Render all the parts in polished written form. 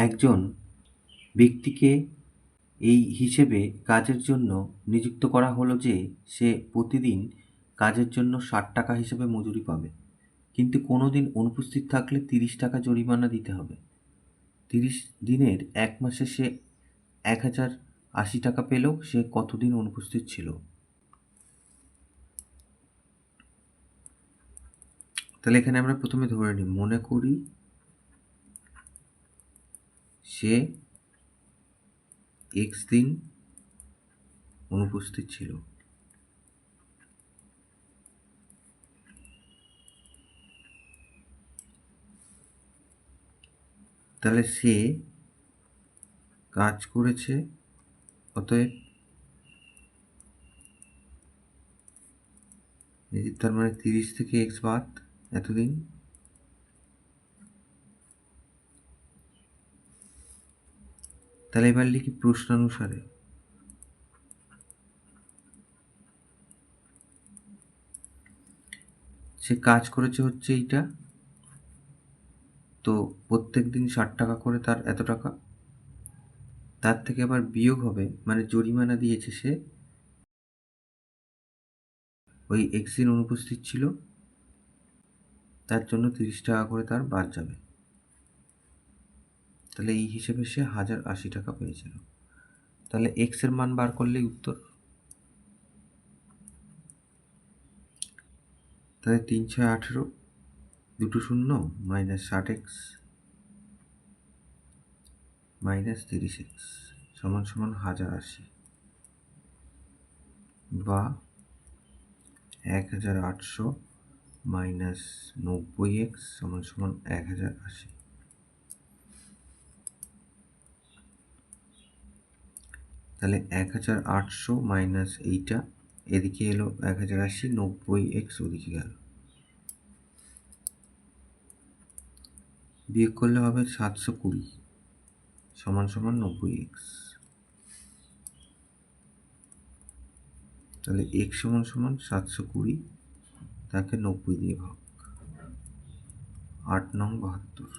একজন ব্যক্তিকে এই হিসেবে কাজের জন্য নিযুক্ত করা হলো যে সে প্রতিদিন কাজের জন্য 60 টাকা হিসেবে মজুরি পাবে, কিন্তু কোনো দিন অনুপস্থিত থাকলে 30 টাকা জরিমানা দিতে হবে। 30 দিনের 1 মাসে সে 1080 টাকা পেলেও সে কতদিন অনুপস্থিত ছিল? তাহলে এখানে আমরা প্রথমে ধরে নিই, মনে করি সে এক্স দিন অনুপস্থিত ছিল। তাহলে সে কাজ করেছে, অতএব তার মানে 30 থেকে এক্স বাদ এতদিন, তাহলে এবার লিখি প্রশ্নানুসারে। সে কাজ করেছে হচ্ছে এইটা, তো প্রত্যেক দিন 60 টাকা করে তার এত টাকা, তার থেকে আবার বিয়োগ হবে, মানে জরিমানা দিয়েছে সে, ওই এক্স দিন অনুপস্থিত ছিল তার জন্য 30 টাকা করে তার বাদ যাবে। তাহলে এই হিসেবে সে 1080 টাকা পেয়েছিল। তাহলে এক্স এর মান বার করলেই উত্তর। তাহলে 3 6 18, দুটো শূন্য, -60x -30x সমান সমান 1080, বা 1800 -90x সমান সমান 1080। তাহলে 1800 মাইনাস এইটা এদিকে এলো 1080, 90x ওদিকে গেল, বিয়োগ করলে হবে 720 সমান সমান 90x। তাহলে x সমান সমান 720, তাকে 90 দিয়ে ভাগ, 8 নং 72।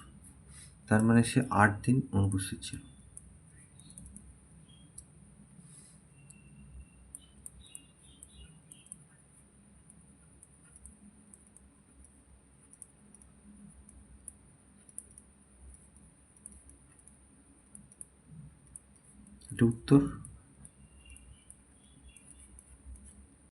তার মানে সে 8 দিন অনুপস্থিত ছিল। এটা উত্তর।